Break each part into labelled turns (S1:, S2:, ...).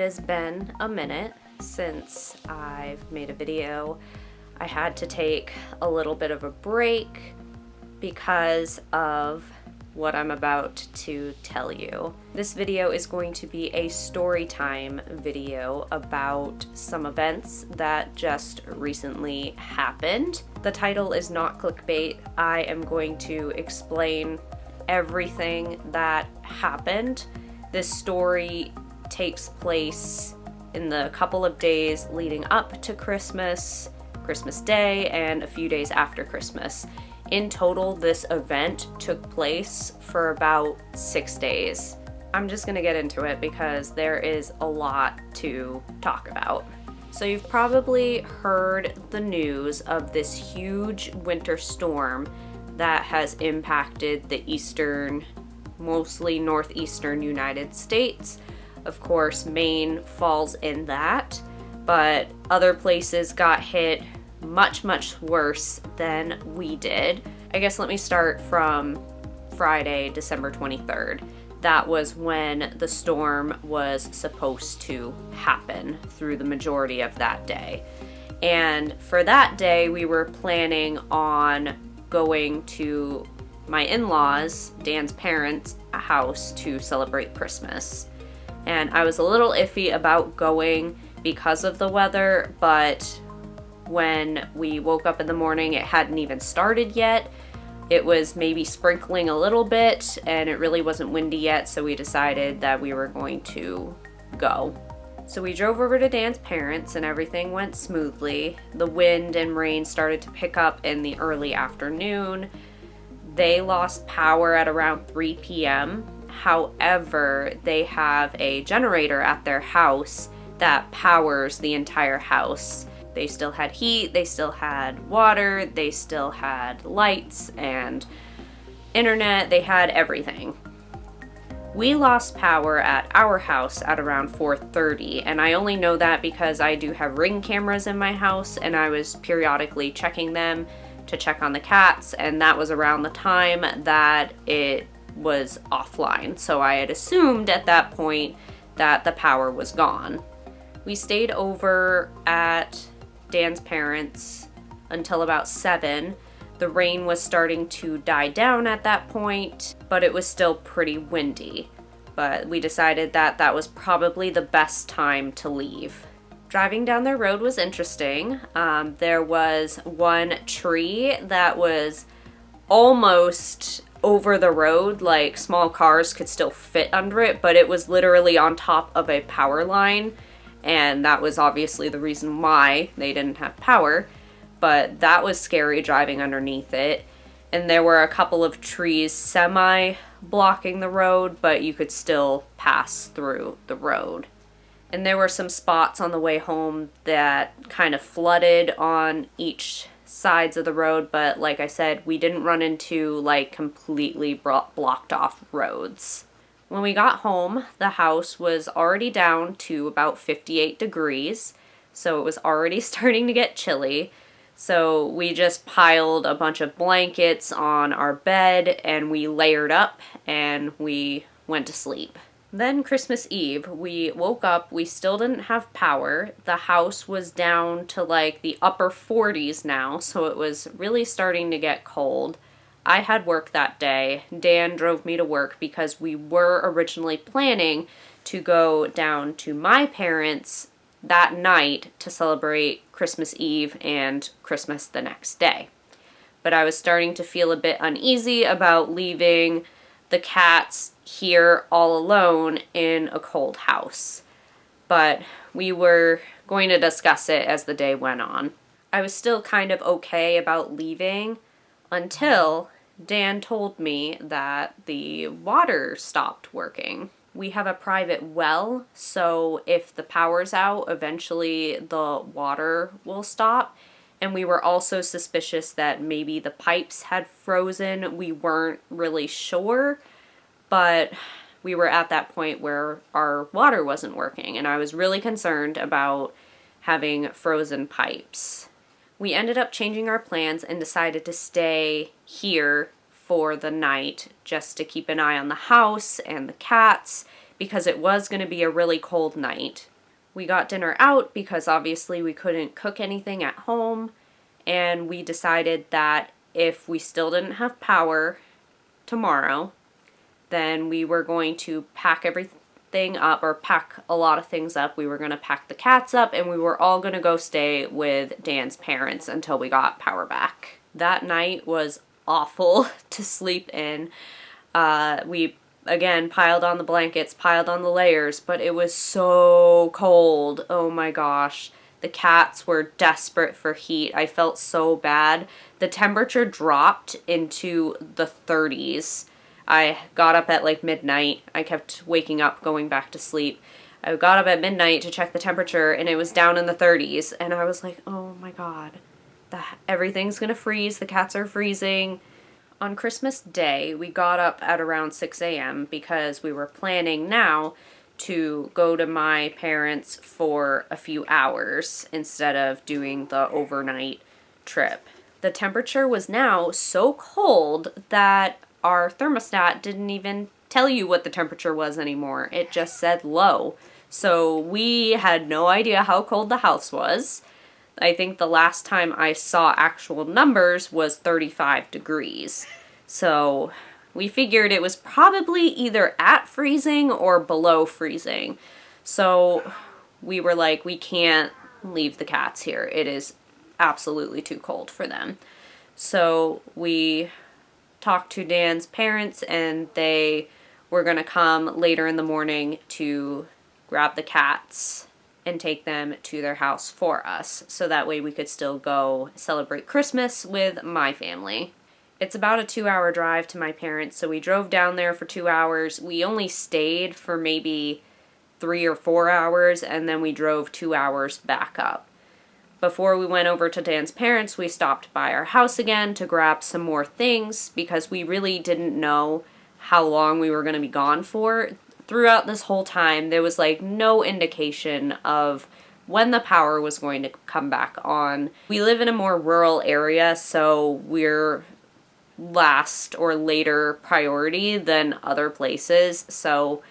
S1: it has been a minute since I've made a video. I had to take a little bit of a break because of what I'm about to tell you. This video is going to be a story time video about some events that just recently happened. The title is not clickbait. I am going to explain everything that happened. This story takes place in the couple of days leading up to Christmas, Christmas Day, and a few days after Christmas. In total, this event took place for about 6 days. I'm just gonna get into it because there is a lot to talk about. So you've probably heard the news of this huge winter storm that has impacted the eastern, mostly northeastern United States. Of course, Maine falls in that, but other places got hit much worse than we did. I guess let me start from Friday, December 23rd. That was when the storm was supposed to happen through the majority of that day. And for that day, we were planning on going to my in-laws, Dan's parents' house to celebrate Christmas. And I was a little iffy about going because of the weather, but when we woke up in the morning, it hadn't even started yet. It was maybe sprinkling a little bit, and it really wasn't windy yet, so we decided that we were going to go. So we drove over to Dan's parents, and everything went smoothly. The wind and rain started to pick up in the early afternoon. They lost power at around 3 p.m. However, they have a generator at their house that powers the entire house. They still had heat, they still had water, they still had lights and internet, they had everything. We lost power at our house at around 4:30, and I only know that because I do have Ring cameras in my house, and I was periodically checking them to check on the cats, and that was around the time that it was offline. So I had assumed at that point that the power was gone. We stayed over at Dan's parents until about 7. The rain was starting to die down at that point, but it was still pretty windy. But we decided that that was probably the best time to leave. Driving down the road was interesting. There was one tree that was almost over the road, like small cars could still fit under it, but it was literally on top of a power line. And that was obviously the reason why they didn't have power, but that was scary driving underneath it. And there were a couple of trees semi-blocking the road, but you could still pass through the road. And there were some spots on the way home that kind of flooded on each sides of the road, but like I said, we didn't run into like completely blocked off roads. When we got home, the house was already down to about 58 degrees, so it was already starting to get chilly. So we just piled a bunch of blankets on our bed and we layered up and we went to sleep. Then Christmas Eve, we woke up, we still didn't have power. The house was down to like the upper 40s now, so it was really starting to get cold. I had work that day. Dan drove me to work because we were originally planning to go down to my parents' that night to celebrate Christmas Eve and Christmas the next day. But I was starting to feel a bit uneasy about leaving the cats here all alone in a cold house. But we were going to discuss it as the day went on. I was still kind of okay about leaving until Dan told me that the water stopped working. We have a private well, so if the power's out, eventually the water will stop. And we were also suspicious that maybe the pipes had frozen. We weren't really sure, but we were at that point where our water wasn't working, and I was really concerned about having frozen pipes. We ended up changing our plans and decided to stay here for the night just to keep an eye on the house and the cats, because it was going to be a really cold night. We got dinner out because obviously we couldn't cook anything at home, and we decided that if we still didn't have power tomorrow, then we were going to pack everything up, or pack a lot of things up. We were going to pack the cats up, and we were all going to go stay with Dan's parents until we got power back. That night was awful to sleep in. We again piled on the blankets, piled on the layers, but it was so cold. Oh my gosh. The cats were desperate for heat. I felt so bad. The temperature dropped into the 30s. I got up at like midnight. I kept waking up, going back to sleep. I got up at midnight to check the temperature, and it was down in the 30s. And I was like, oh my God, everything's gonna freeze. The cats are freezing. On Christmas Day, we got up at around 6 a.m. because we were planning now to go to my parents for a few hours instead of doing the overnight trip. The temperature was now so cold that our thermostat didn't even tell you what the temperature was anymore. It just said low. So we had no idea how cold the house was. I think the last time I saw actual numbers was 35 degrees. So we figured it was probably either at freezing or below freezing. So we were like, we can't leave the cats here. It is absolutely too cold for them. So we talked to Dan's parents, and they were going to come later in the morning to grab the cats and take them to their house for us, so that way we could still go celebrate Christmas with my family. It's about a 2-hour drive to my parents, so we drove down there for 2 hours. We only stayed for maybe 3 or 4 hours, and then we drove 2 hours back up. Before we went over to Dan's parents, we stopped by our house again to grab some more things, because we really didn't know how long we were going to be gone for. Throughout this whole time, there was like no indication of when the power was going to come back on. We live in a more rural area, so we're last or later priority than other places, so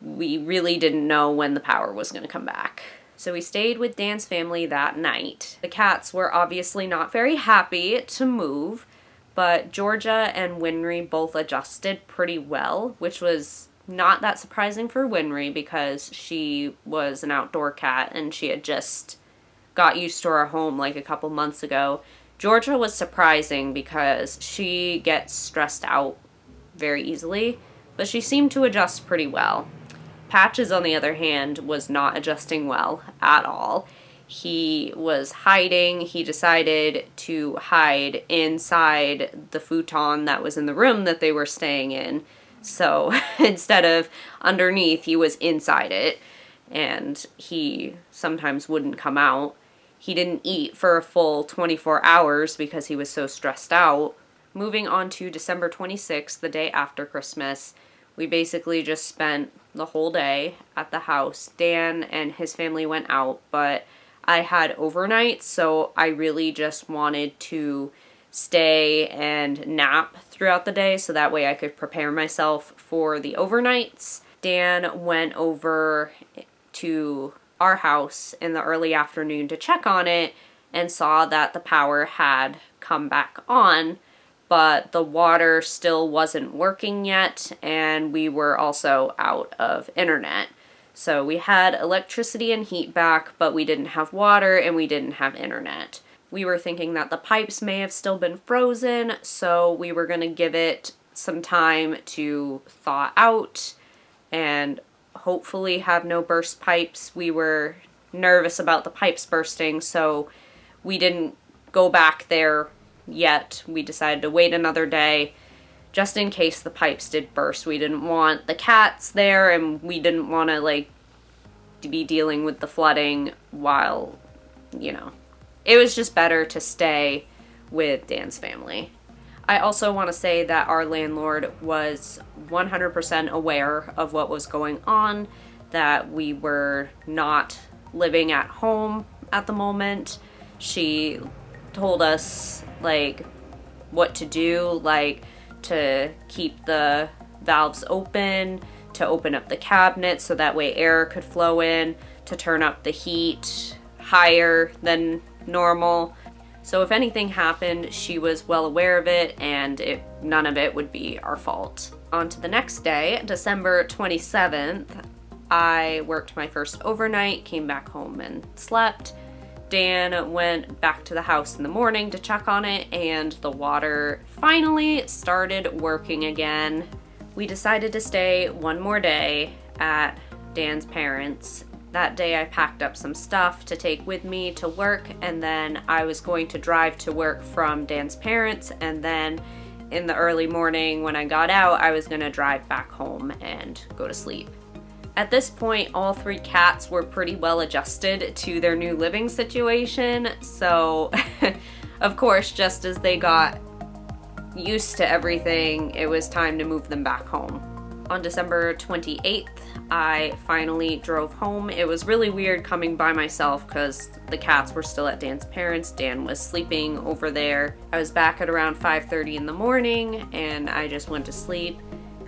S1: we really didn't know when the power was going to come back. So we stayed with Dan's family that night. The cats were obviously not very happy to move, but Georgia and Winry both adjusted pretty well, which was not that surprising for Winry because she was an outdoor cat and she had just got used to our home like a couple months ago. Georgia was surprising because she gets stressed out very easily, but she seemed to adjust pretty well. Patches, on the other hand, was not adjusting well at all. He was hiding. He decided to hide inside the futon that was in the room that they were staying in. So instead of underneath, he was inside it, and he sometimes wouldn't come out. He didn't eat for a full 24 hours because he was so stressed out. Moving on to December 26th, the day after Christmas, we basically just spent the whole day at the house. Dan and his family went out, but I had overnight, so I really just wanted to stay and nap throughout the day so that way I could prepare myself for the overnights. Dan went over to our house in the early afternoon to check on it and saw that the power had come back on, but the water still wasn't working yet, and we were also out of internet. So we had electricity and heat back, but we didn't have water and we didn't have internet. We were thinking that the pipes may have still been frozen, so we were going to give it some time to thaw out and hopefully have no burst pipes. We were nervous about the pipes bursting, so we didn't go back there yet. We decided to wait another day just in case the pipes did burst. We didn't want the cats there, and we didn't want to be dealing with the flooding while, it was just better to stay with Dan's family. I also want to say that our landlord was 100% aware of what was going on, that we were not living at home at the moment. She told us, what to do, to keep the valves open to open up the cabinet so that way air could flow in, to turn up the heat higher than normal. So if anything happened, she was well aware of it, and none of it would be our fault. On to the next day, December 27th, I worked my first overnight, came back home and slept. Dan went back to the house in the morning to check on it, and the water finally started working again. We decided to stay one more day at Dan's parents'. That day I packed up some stuff to take with me to work, and then I was going to drive to work from Dan's parents, and then in the early morning when I got out, I was gonna drive back home and go to sleep. At this point, all 3 cats were pretty well adjusted to their new living situation, so of course, just as they got used to everything, it was time to move them back home. On December 28th, I finally drove home. It was really weird coming by myself because the cats were still at Dan's parents'. Dan was sleeping over there. I was back at around 5:30 in the morning, and I just went to sleep.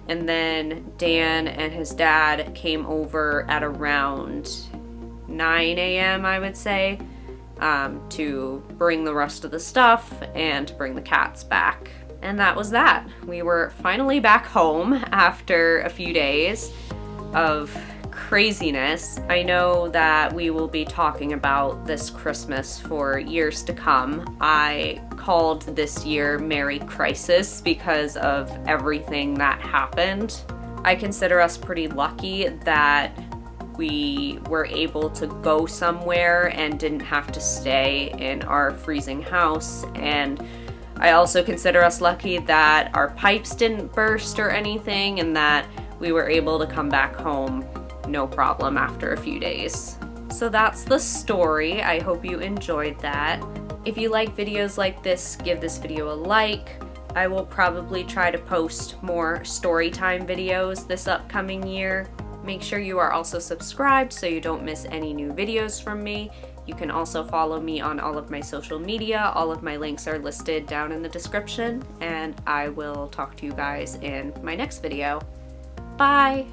S1: And then Dan and his dad came over at around 9 a.m., I would say, to bring the rest of the stuff and to bring the cats back. And that was that. We were finally back home after a few days of craziness. I know that we will be talking about this Christmas for years to come. I called this year Merry Crisis because of everything that happened. I consider us pretty lucky that we were able to go somewhere and didn't have to stay in our freezing house, and I also consider us lucky that our pipes didn't burst or anything, and that we were able to come back home no problem after a few days. So that's the story. I hope you enjoyed that. If you like videos like this, give this video a like. I will probably try to post more story time videos this upcoming year. Make sure you are also subscribed so you don't miss any new videos from me. You can also follow me on all of my social media. All of my links are listed down in the description, and I will talk to you guys in my next video. Bye!